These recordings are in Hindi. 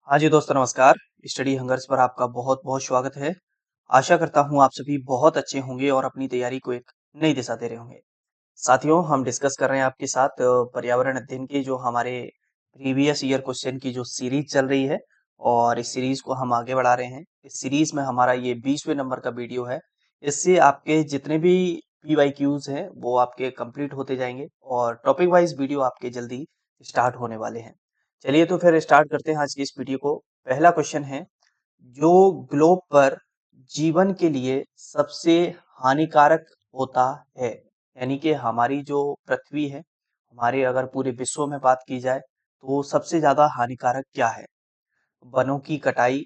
हाँ जी दोस्तों नमस्कार। स्टडी हंगर्स पर आपका बहुत-बहुत स्वागत है। आशा करता हूँ आप सभी बहुत अच्छे होंगे और अपनी तैयारी को एक नई दिशा दे रहे होंगे। साथियों हम डिस्कस कर रहे हैं आपके साथ पर्यावरण अध्ययन के जो हमारे प्रीवियस ईयर क्वेश्चन की जो सीरीज चल रही है और इस सीरीज को हम आगे बढ़ा रहे हैं। इस सीरीज में हमारा ये 20वें नंबर का वीडियो है। इससे आपके जितने भी पीवाईक्यूज हैं वो आपके कंप्लीट होते जाएंगे और टॉपिक वाइज वीडियो आपके जल्दी स्टार्ट होने वाले हैं। चलिए तो फिर स्टार्ट करते हैं आज की इस वीडियो को। पहला क्वेश्चन है, जो ग्लोब पर जीवन के लिए सबसे हानिकारक होता है, यानी कि हमारी जो पृथ्वी है, हमारे अगर पूरे विश्व में बात की जाए तो सबसे ज्यादा हानिकारक क्या है? वनों की कटाई,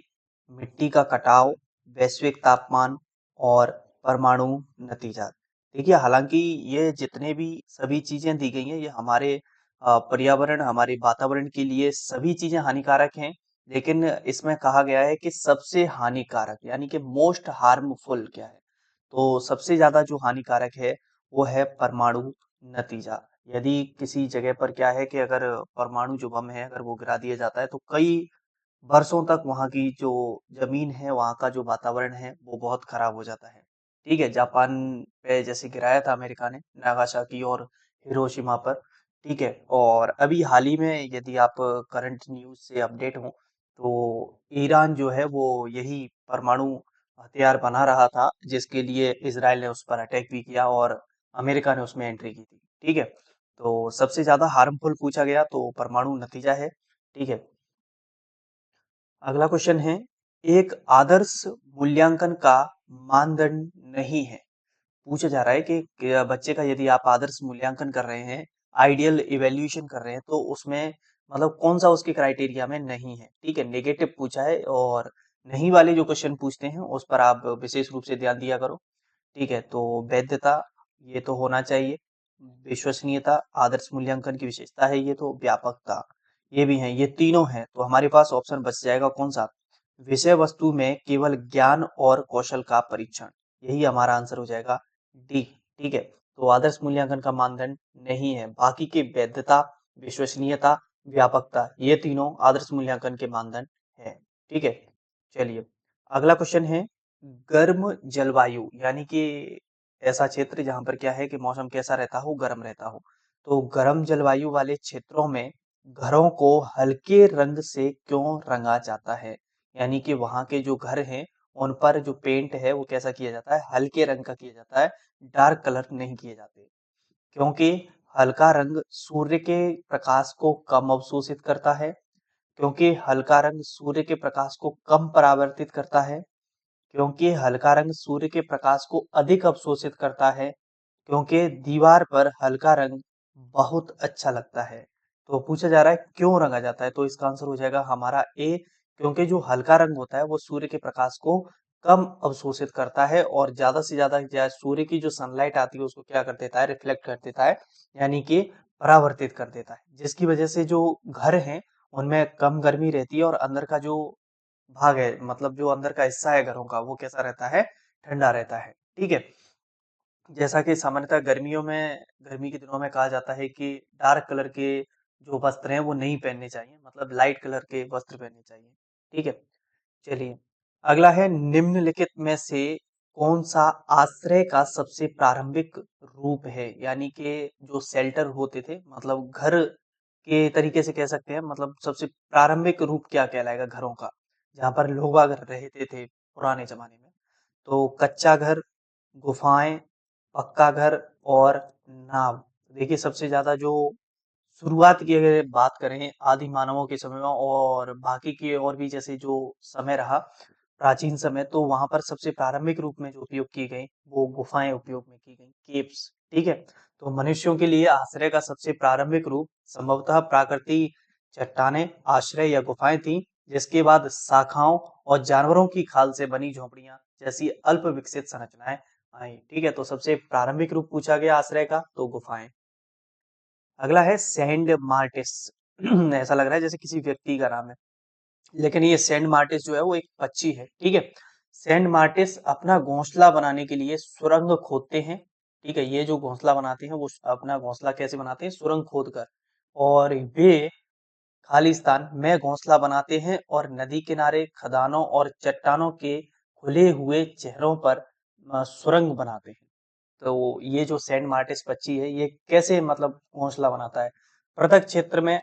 मिट्टी का कटाव, वैश्विक तापमान और परमाणु नतीजा। देखिए हालांकि ये जितने भी सभी चीजें दी गई हैं ये हमारे पर्यावरण हमारे वातावरण के लिए सभी चीजें हानिकारक हैं, लेकिन इसमें कहा गया है कि सबसे हानिकारक यानी कि मोस्ट हार्मफुल क्या है। तो सबसे ज्यादा जो हानिकारक है वो है परमाणु नतीजा। यदि किसी जगह पर क्या है कि अगर परमाणु जो बम है अगर वो गिरा दिया जाता है तो कई बरसों तक वहाँ की जो जमीन है, वहाँ का जो वातावरण है, वो बहुत खराब हो जाता है। ठीक है, जापान पे जैसे गिराया था अमेरिका ने नागासाकी और हिरोशिमा पर। ठीक है, और अभी हाल ही में यदि आप करंट न्यूज़ से अपडेट हो, तो ईरान जो है वो यही परमाणु हथियार बना रहा था, जिसके लिए इजराइल ने उस पर अटैक भी किया और अमेरिका ने उसमें एंट्री की थी। ठीक है, तो सबसे ज्यादा हार्मफुल पूछा गया तो परमाणु नतीजा है। ठीक है, अगला क्वेश्चन है, एक आदर्श मूल्यांकन का मानदंड नहीं है। पूछा जा रहा है कि बच्चे का यदि आप आदर्श मूल्यांकन कर रहे हैं, आइडियल इवैल्यूएशन कर रहे हैं, तो उसमें मतलब कौन सा उसके क्राइटेरिया में नहीं है। ठीक है, नेगेटिव पूछा है और नहीं वाले जो क्वेश्चन पूछते हैं उस पर आप विशेष रूप से ध्यान दिया करो। ठीक है, तो वैधता ये तो होना चाहिए, विश्वसनीयता आदर्श मूल्यांकन की विशेषता है, ये तो व्यापकता ये भी है, ये तीनों हैं। तो हमारे पास ऑप्शन बच जाएगा कौन सा? विषय वस्तु में केवल ज्ञान और कौशल का परीक्षण, यही हमारा आंसर हो जाएगा डी। ठीक है, तो आदर्श मूल्यांकन का मानदंड नहीं है, बाकी के वैधता विश्वसनीयता व्यापकता ये तीनों आदर्श मूल्यांकन के मानदंड है। ठीक है, चलिए अगला क्वेश्चन है, गर्म जलवायु यानी कि ऐसा क्षेत्र जहां पर क्या है कि मौसम कैसा रहता हो, गर्म रहता हो। तो गर्म जलवायु वाले क्षेत्रों में घरों को हल्के रंग से क्यों रंगा जाता है? यानी कि वहां के जो घर हैं उन पर जो पेंट है वो कैसा किया जाता है? हल्के रंग का किया जाता है, डार्क कलर नहीं किए जाते। क्योंकि हल्का रंग सूर्य के प्रकाश को कम अवशोषित करता है, क्योंकि हल्का रंग सूर्य के प्रकाश को कम परावर्तित करता है, क्योंकि हल्का रंग सूर्य के प्रकाश को अधिक अवशोषित करता है, क्योंकि दीवार पर हल्का रंग बहुत अच्छा लगता है। तो पूछा जा रहा है क्यों रंगा जाता है, तो इसका आंसर हो जाएगा हमारा ए, क्योंकि जो हल्का रंग होता है वो सूर्य के प्रकाश को कम अवशोषित करता है और ज्यादा से ज्यादा सूर्य की जो सनलाइट आती है उसको क्या कर देता है? रिफ्लेक्ट कर देता है, यानी कि परावर्तित कर देता है, जिसकी वजह से जो घर हैं उनमें कम गर्मी रहती है और अंदर का जो भाग है मतलब जो अंदर का हिस्सा है घरों का वो कैसा रहता है? ठंडा रहता है। ठीक है, जैसा कि सामान्यतः गर्मियों में गर्मी के दिनों में कहा जाता है कि डार्क कलर के जो वस्त्र हैं वो नहीं पहनने चाहिए, मतलब लाइट कलर के वस्त्र पहनने चाहिए। ठीक है, चलिए अगला है, निम्नलिखित में से कौन सा आश्रय का सबसे प्रारंभिक रूप है? यानी कि जो शेल्टर होते थे मतलब घर के तरीके से कह सकते हैं, मतलब सबसे प्रारंभिक रूप क्या कहलाएगा घरों का, जहाँ पर लोग अगर रहते थे पुराने जमाने में? तो कच्चा घर, गुफाएं, पक्का घर और नाव। देखिए सबसे ज्यादा जो शुरुआत की अगर बात करें आदि मानवों के समय में और बाकी के और भी जैसे जो समय रहा प्राचीन समय, तो वहां पर सबसे प्रारंभिक रूप में जो उपयोग की गई वो गुफाएं उपयोग में की गई, केव्स। ठीक है, तो मनुष्यों के लिए आश्रय का सबसे प्रारंभिक रूप संभवतः प्राकृतिक चट्टानें आश्रय या गुफाएं थी, जिसके बाद शाखाओं और जानवरों की खाल से बनी झोपड़ियां जैसी अल्प विकसित संरचनाएं आई। ठीक है, तो सबसे प्रारंभिक रूप पूछा गया आश्रय का तो गुफाएं। अगला है सेंड मार्टिस। ऐसा लग रहा है जैसे किसी व्यक्ति का नाम है, लेकिन ये सेंड मार्टिस जो है वो एक पक्षी है। ठीक है, सेंड मार्टिस अपना घोंसला बनाने के लिए सुरंग खोदते हैं। ठीक है, ये जो घोंसला बनाते हैं वो अपना घोंसला कैसे बनाते हैं? सुरंग खोद कर। और वे खालिस्तान में घोंसला बनाते हैं और नदी किनारे खदानों और चट्टानों के खुले हुए चेहरों पर सुरंग बनाते हैं। तो ये जो सेंट मार्टिस पक्षी है ये कैसे मतलब घोंसला बनाता है? पृथक क्षेत्र में,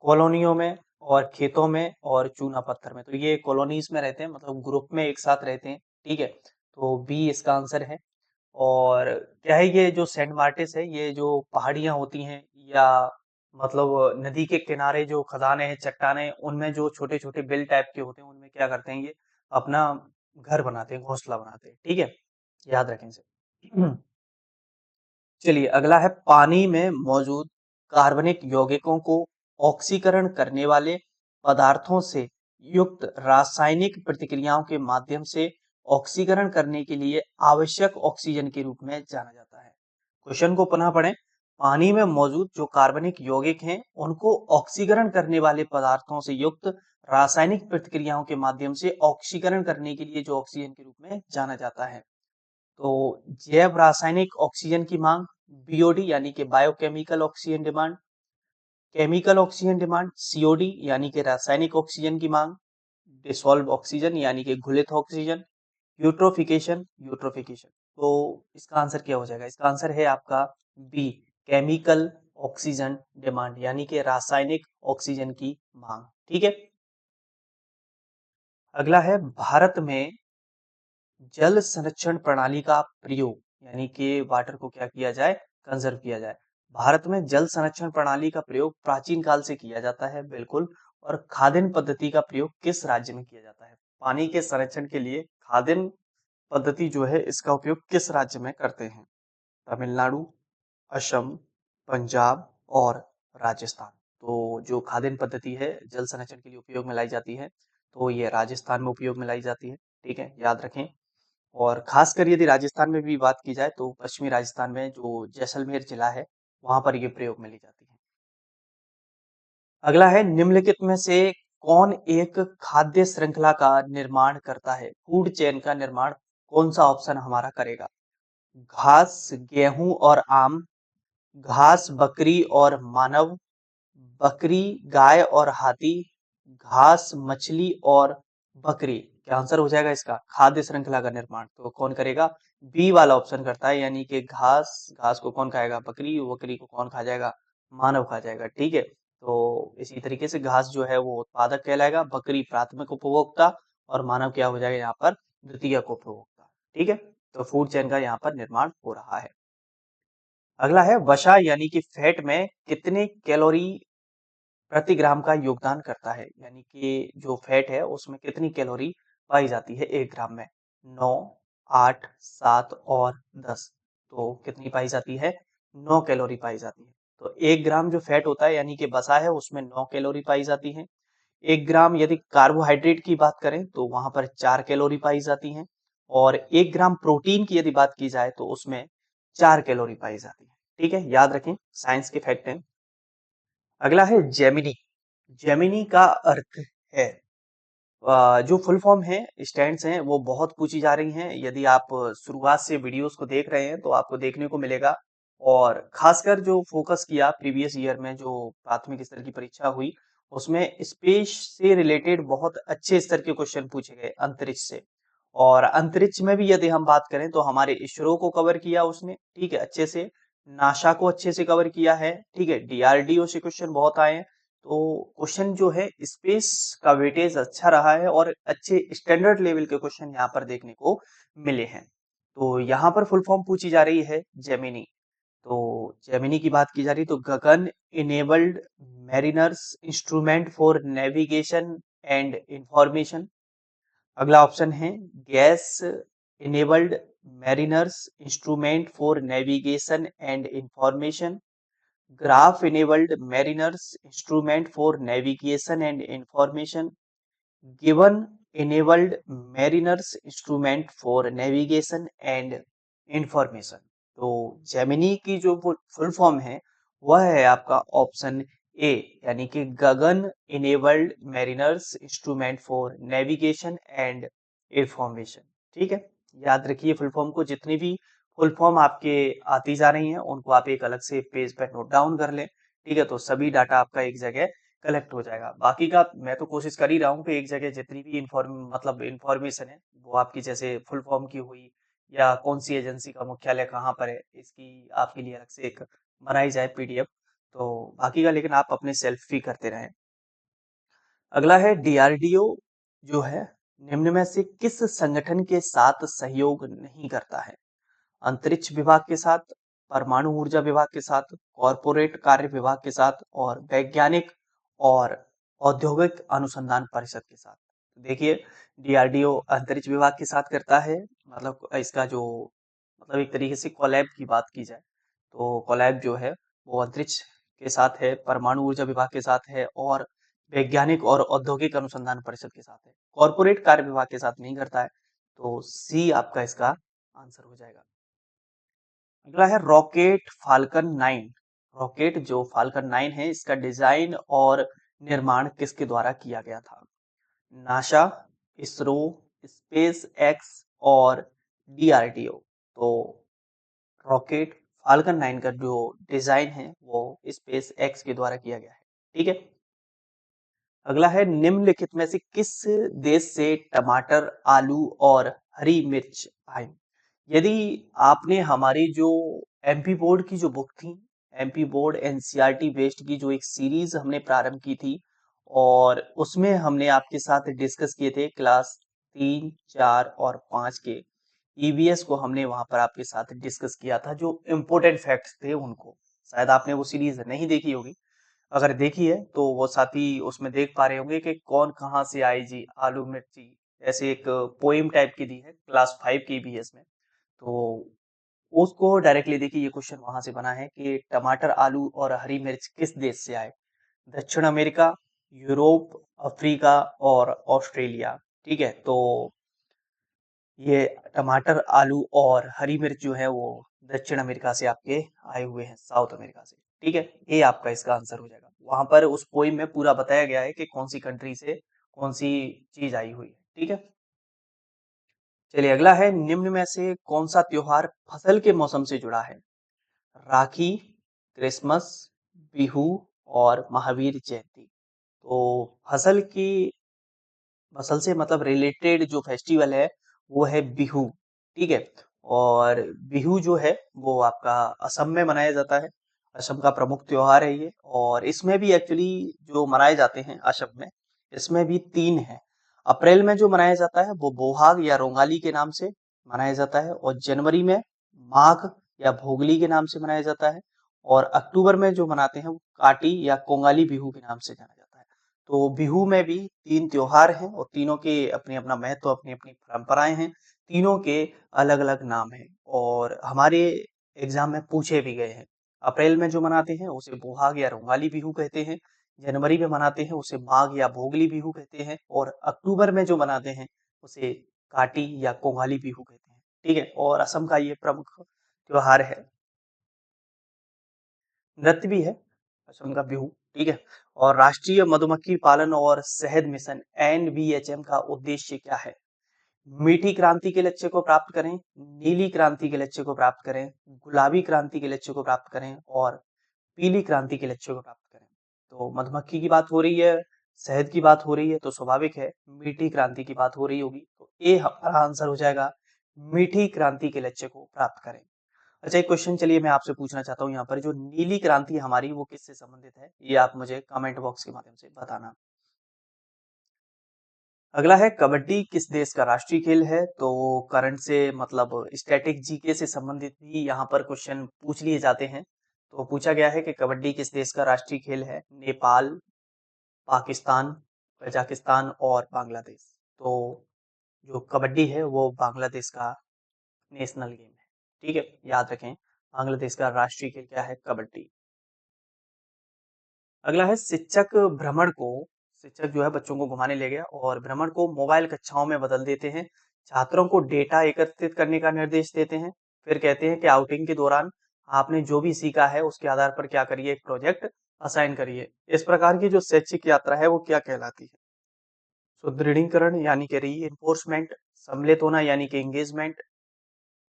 कॉलोनियों में और खेतों में और चूना पत्थर में। तो ये कॉलोनीज में रहते हैं, मतलब ग्रुप में एक साथ रहते हैं। ठीक है, तो बी इसका आंसर है। और क्या है, ये जो सेंट मार्टिस है ये जो पहाड़ियां होती हैं या मतलब नदी के किनारे जो खदानें हैं, चट्टानें हैं, उनमें जो छोटे छोटे बिल टाइप के होते हैं उनमें क्या करते हैं, ये अपना घर बनाते हैं, घोंसला बनाते हैं। ठीक है, याद रखें इसे। चलिए अगला है, पानी में मौजूद कार्बनिक यौगिकों को ऑक्सीकरण करने वाले पदार्थों से युक्त रासायनिक प्रतिक्रियाओं के माध्यम से ऑक्सीकरण करने के लिए आवश्यक ऑक्सीजन के रूप में जाना जाता है। क्वेश्चन को पुनः पढ़ें। पानी में मौजूद जो कार्बनिक यौगिक हैं उनको ऑक्सीकरण करने वाले पदार्थों से युक्त रासायनिक प्रतिक्रियाओं के माध्यम से ऑक्सीकरण करने के लिए जो ऑक्सीजन के रूप में जाना जाता है। तो जैव रासायनिक ऑक्सीजन की मांग, बीओडी यानी कि biochemical oxygen demand, chemical oxygen demand, COD यानी कि रासायनिक ऑक्सीजन की मांग, डिसॉल्व ऑक्सीजन यानी कि घुलित ऑक्सीजन, यूट्रोफिकेशन यूट्रोफिकेशन। तो इसका आंसर क्या हो जाएगा? इसका आंसर है आपका बी, केमिकल ऑक्सीजन डिमांड यानी कि रासायनिक ऑक्सीजन की मांग। ठीक है, अगला है, भारत में जल संरक्षण प्रणाली का प्रयोग, यानी कि वाटर को क्या किया जाए, कंजर्व किया जाए। भारत में जल संरक्षण प्रणाली का प्रयोग प्राचीन काल से किया जाता है, बिल्कुल। और खाद्यान्न पद्धति का प्रयोग किस राज्य में किया जाता है? पानी के संरक्षण के लिए खाद्यान्न पद्धति जो है इसका उपयोग किस राज्य में करते हैं? तमिलनाडु, असम, पंजाब और राजस्थान। तो जो खाद्यान्न पद्धति है जल संरक्षण के लिए उपयोग में लाई जाती है, तो ये राजस्थान में उपयोग में लाई जाती है। ठीक है, याद रखें। और खासकर यदि राजस्थान में भी बात की जाए तो पश्चिमी राजस्थान में जो जैसलमेर जिला है वहां पर ये प्रयोग में ली जाती है। अगला है, निम्नलिखित में से कौन एक खाद्य श्रृंखला का निर्माण करता है? फूड चेन का निर्माण कौन सा ऑप्शन हमारा करेगा? घास, गेहूं और आम, घास, बकरी और मानव, बकरी, गाय और हाथी, घास, मछली और बकरी। क्या आंसर हो जाएगा इसका? खाद्य श्रृंखला का निर्माण तो कौन करेगा? बी वाला ऑप्शन करता है, यानी कि घास। घास को कौन खाएगा? बकरी। बकरी को कौन खा जाएगा? मानव खा जाएगा। ठीक है, तो इसी तरीके से घास जो है वो उत्पादक कहलाएगा, बकरी प्राथमिक उपभोक्ता और मानव क्या हो जाएगा यहाँ पर? द्वितीयक उपभोक्ता। ठीक है, तो फूड चेन का यहाँ पर निर्माण हो रहा है। अगला है, वसा यानी कि फैट में कितने कैलोरी प्रति ग्राम का योगदान करता है? यानी कि जो फैट है उसमें कितनी कैलोरी पाई जाती है 1 ग्राम में? 9, 8, 7 और 10। तो कितनी पाई जाती है? 9 कैलोरी पाई जाती है। तो 1 ग्राम जो फैट होता है यानी कि वसा है उसमें 9 कैलोरी पाई जाती है। 1 ग्राम यदि कार्बोहाइड्रेट की बात करें तो वहां पर 4 कैलोरी पाई जाती है। और 1 ग्राम प्रोटीन की यदि बात की जाए तो उसमें 4 कैलोरी पाई जाती है। ठीक है, याद रखें, साइंस के फैक्ट हैं। अगला है, जेमिनी। जेमिनी का अर्थ है, जो फुल फॉर्म है, स्टैंड्स हैं वो बहुत पूछी जा रही हैं। यदि आप शुरुआत से वीडियोस को देख रहे हैं तो आपको देखने को मिलेगा। और खासकर जो फोकस किया प्रीवियस ईयर में जो प्राथमिक स्तर की परीक्षा हुई उसमें स्पेस से रिलेटेड बहुत अच्छे स्तर के क्वेश्चन पूछे गए, अंतरिक्ष से। और अंतरिक्ष में भी यदि हम बात करें तो हमारे इसरो को कवर किया उसने, ठीक है, अच्छे से। नासा को अच्छे से कवर किया है, ठीक है। डीआरडीओ से क्वेश्चन बहुत आए हैं। तो क्वेश्चन जो है स्पेस का वेटेज अच्छा रहा है और अच्छे स्टैंडर्ड लेवल के क्वेश्चन यहाँ पर देखने को मिले हैं। तो यहाँ पर फुल फॉर्म पूछी जा रही है जेमिनी। तो जेमिनी की बात की जा रही तो GAGAN enabled mariners instrument for navigation and information. अगला ऑप्शन है, gas enabled mariners instrument for navigation and information, graph enabled mariners instrument for navigation and information, given enabled mariners instrument for navigation and information। तो जेमिनी की जो फुल फॉर्म है वह है आपका ऑप्शन ए, यानी कि GAGAN enabled mariners instrument for navigation and information. ठीक है, याद रखिए फुल फॉर्म को, जितनी भी फुल फॉर्म आपके आती जा रही हैं उनको आप एक अलग से पेज पर नोट डाउन कर लें। ठीक है, तो सभी डाटा आपका एक जगह कलेक्ट हो जाएगा। बाकी का मैं तो कोशिश कर ही रहा हूँ कि एक जगह जितनी भी मतलब इंफॉर्मेशन है वो आपकी, जैसे फुल फॉर्म की हुई या कौन सी एजेंसी का मुख्यालय कहाँ पर है, इसकी आपके लिए अलग से एक बनाई जाए पीडीएफ। तो बाकी का लेकिन आप अपने सेल्फ ही करते रहें। अगला है डीआरडीओ जो है निम्न में से किस संगठन के साथ सहयोग नहीं करता है? अंतरिक्ष विभाग के साथ, परमाणु ऊर्जा विभाग के साथ, कॉरपोरेट कार्य विभाग के साथ और वैज्ञानिक और औद्योगिक अनुसंधान परिषद के साथ। देखिए, डीआरडीओ अंतरिक्ष विभाग के साथ करता है, मतलब इसका जो मतलब एक तरीके से कोलैब की बात की जाए तो कोलैब जो है वो अंतरिक्ष के साथ है, परमाणु ऊर्जा विभाग के साथ है और वैज्ञानिक और औद्योगिक अनुसंधान परिषद के साथ है। कॉरपोरेट कार्य विभाग के साथ नहीं करता है, तो सी आपका इसका आंसर हो जाएगा। अगला है रॉकेट फाल्कन 9। रॉकेट जो फाल्कन 9 है इसका डिजाइन और निर्माण किसके द्वारा किया गया था? नासा, इसरो, स्पेस एक्स और डीआरडीओ। तो रॉकेट फाल्कन 9 का जो डिजाइन है वो स्पेस एक्स के द्वारा किया गया है। ठीक है। अगला है निम्नलिखित में से किस देश से टमाटर, आलू और हरी मिर्च आए? यदि आपने हमारी जो एमपी बोर्ड की जो बुक थी, एमपी बोर्ड एनसीईआरटी बेस्ड की जो एक सीरीज हमने प्रारंभ की थी और उसमें हमने आपके साथ डिस्कस किए थे क्लास 3, 4 और 5 के ईवीएस को हमने वहां पर आपके साथ डिस्कस किया था, जो इम्पोर्टेंट फैक्ट्स थे उनको। शायद आपने वो सीरीज नहीं देखी होगी, अगर देखी है तो वो साथी उसमें देख पा रहे होंगे कि कौन कहाँ से आई जी आलू मिर्ची, ऐसे एक पोइम टाइप की दी है क्लास 5 की ईवीएस में। तो उसको डायरेक्टली देखिए, ये क्वेश्चन वहां से बना है कि टमाटर, आलू और हरी मिर्च किस देश से आए? दक्षिण अमेरिका, यूरोप, अफ्रीका और ऑस्ट्रेलिया। ठीक है, तो ये टमाटर, आलू और हरी मिर्च जो है वो दक्षिण अमेरिका से आपके आए हुए हैं, साउथ अमेरिका से। ठीक है, ये आपका इसका आंसर हो जाएगा। वहां पर उस पोइम में पूरा बताया गया है कि कौन सी कंट्री से कौन सी चीज आई हुई है। ठीक है, चलिए अगला है निम्न में से कौन सा त्योहार फसल के मौसम से जुड़ा है? राखी, क्रिसमस, बिहू और महावीर जयंती। तो फसल की फसल से मतलब रिलेटेड जो फेस्टिवल है वो है बिहू। ठीक है, और बिहू जो है वो आपका असम में मनाया जाता है। असम का प्रमुख त्योहार है ये, और इसमें भी एक्चुअली जो मनाए जाते हैं असम में, इसमें भी 3 है। अप्रैल में जो मनाया जाता है वो बोहाग या रोंगाली के नाम से मनाया जाता है, और जनवरी में माघ या भोगली के नाम से मनाया जाता है, और अक्टूबर में जो मनाते हैं वो काटी या कोंगाली बिहू के नाम से जाना जाता है। तो बिहू में भी 3 त्योहार हैं और तीनों के अपने अपना महत्व, अपनी अपनी परंपराएं हैं, तीनों के अलग अलग नाम हैं और हमारे एग्जाम में पूछे भी गए हैं। अप्रैल में जो मनाते हैं उसे बोहाग या रोंगाली बिहू कहते हैं, जनवरी में मनाते हैं उसे माघ या भोगली बिहू कहते हैं, और अक्टूबर में जो मनाते हैं उसे काटी या कोंगाली बिहू कहते हैं। ठीक है, और असम का ये प्रमुख त्योहार है। नृत्य भी है असम का बिहू। ठीक है, और राष्ट्रीय मधुमक्खी पालन और शहद मिशन एनबीएचएम का उद्देश्य क्या है? मीठी क्रांति के लक्ष्य को प्राप्त करें, नीली क्रांति के लक्ष्य को प्राप्त करें, गुलाबी क्रांति के लक्ष्य को प्राप्त करें और पीली क्रांति के लक्ष्य को प्राप्त करें। तो मधुमक्खी की बात हो रही है, शहद की बात हो रही है, तो स्वाभाविक है मीठी क्रांति की बात हो रही होगी, तो ए हमारा आंसर हो जाएगा, मीठी क्रांति के लक्ष्य को प्राप्त करें। अच्छा, एक क्वेश्चन चलिए मैं आपसे पूछना चाहता हूँ, यहाँ पर जो नीली क्रांति हमारी वो किससे संबंधित है, ये आप मुझे कमेंट बॉक्स के माध्यम से बताना। अगला है कबड्डी किस देश का राष्ट्रीय खेल है? तो करंट से मतलब स्टैटिक जीके से संबंधित भी यहाँ पर क्वेश्चन पूछ लिए जाते हैं। तो पूछा गया है कि कबड्डी किस देश का राष्ट्रीय खेल है? नेपाल, पाकिस्तान, कजाकिस्तान और बांग्लादेश। तो जो कबड्डी है वो बांग्लादेश का नेशनल गेम है। ठीक है, याद रखें बांग्लादेश का राष्ट्रीय खेल क्या है? कबड्डी। अगला है शिक्षक जो है बच्चों को घुमाने ले गया और भ्रमण को मोबाइल कक्षाओं में बदल देते हैं। छात्रों को डेटा एकत्रित करने का निर्देश देते हैं, फिर कहते हैं कि आउटिंग के दौरान आपने जो भी सीखा है उसके आधार पर क्या करिए, एक प्रोजेक्ट असाइन करिए। इस प्रकार की जो शैक्षिक यात्रा है वो क्या कहलाती है? सुदृढ़ीकरण यानी कि री सम्मिलित होना यानी कि एंगेजमेंट,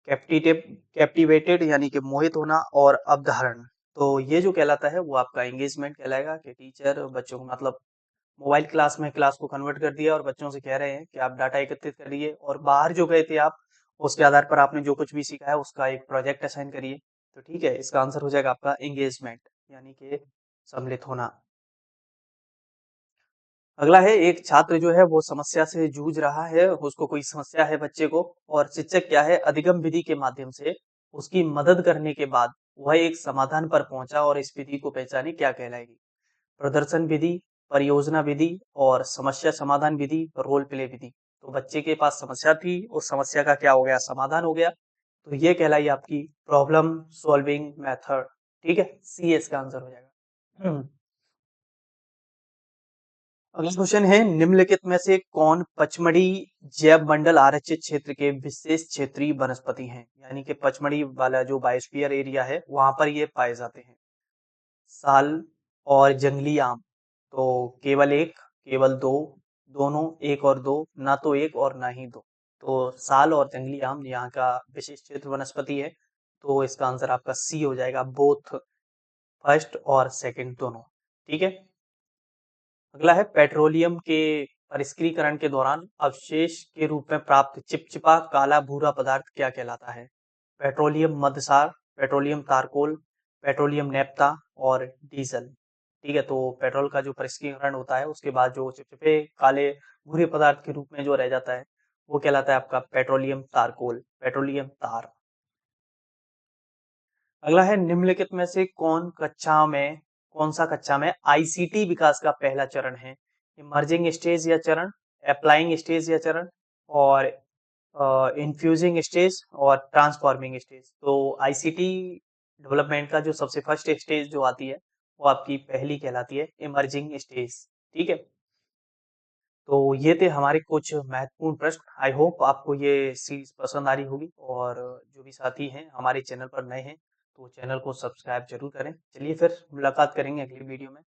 कैप्टिवेटेड यानी कि मोहित होना और अवधारण तो ये जो कहलाता है वो आपका एंगेजमेंट कहलाएगा कि टीचर बच्चों को मतलब मोबाइल क्लास में क्लास को कन्वर्ट कर दिया और बच्चों से कह रहे हैं कि आप डाटा एकत्रित करिए और बाहर जो गए थे आप उसके आधार पर आपने जो कुछ भी सीखा है उसका एक प्रोजेक्ट असाइन करिए। तो ठीक है, इसका आंसर हो जाएगा आपका एंगेजमेंट, यानी कि सम्मिलित होना। अगला है एक छात्र जो है वो समस्या से जूझ रहा है, उसको कोई समस्या है बच्चे को, और शिक्षक क्या है अधिगम विधि के माध्यम से उसकी मदद करने के बाद वह एक समाधान पर पहुंचा और इस विधि को पहचाने क्या कहलाएगी? प्रदर्शन विधि, परियोजना विधि और समस्या समाधान विधि, रोल प्ले विधि। तो बच्चे के पास समस्या थी, उस समस्या का क्या हो गया, समाधान हो गया। तो ये कहलाई आपकी प्रॉब्लम सॉल्विंग मेथड। ठीक है, सी इसका आंसर हो जाएगा। अगला क्वेश्चन है निम्नलिखित में से कौन पचमढ़ी जैव मंडल आरक्षित क्षेत्र के विशेष क्षेत्रीय वनस्पति हैं? यानी कि पचमढ़ी वाला जो बायोस्फीयर एरिया है वहां पर ये पाए जाते हैं। साल और जंगली आम। तो केवल एक, केवल दो, दोनों, एक और दो, ना तो एक और ना ही दो। तो साल और जंगली आम यहाँ का विशेष क्षेत्र वनस्पति है। तो इसका आंसर आपका सी हो जाएगा, बोथ फर्स्ट और सेकंड दोनों। ठीक है। अगला है पेट्रोलियम के परिष्कृतकरण के दौरान अवशेष के रूप में प्राप्त चिपचिपा काला भूरा पदार्थ क्या कहलाता है? पेट्रोलियम मदसार, पेट्रोलियम तारकोल, पेट्रोलियम नैप्था और डीजल। ठीक है, तो पेट्रोल का जो परिष्कृतकरण होता है उसके बाद जो चिपचिपे काले भूरे पदार्थ के रूप में जो रह जाता है वो कहलाता है आपका पेट्रोलियम तारकोल, पेट्रोलियम तार। अगला है निम्नलिखित में से कौन सा कक्षा में आईसीटी विकास का पहला चरण है? इमर्जिंग स्टेज या चरण, अप्लाइंग स्टेज या चरण, और इन्फ्यूजिंग स्टेज और ट्रांसफॉर्मिंग स्टेज। तो आईसीटी डेवलपमेंट का जो सबसे फर्स्ट स्टेज जो आती है वो आपकी पहली कहलाती है इमर्जिंग स्टेज। ठीक है, तो ये थे हमारे कुछ महत्वपूर्ण प्रश्न। आई होप आपको ये सीरीज पसंद आ रही होगी, और जो भी साथी हैं हमारे चैनल पर नए हैं तो चैनल को सब्सक्राइब जरूर करें। चलिए फिर मुलाकात करेंगे अगली वीडियो में।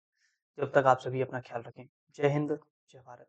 जब तक आप सभी अपना ख्याल रखें। जय हिंद, जय भारत।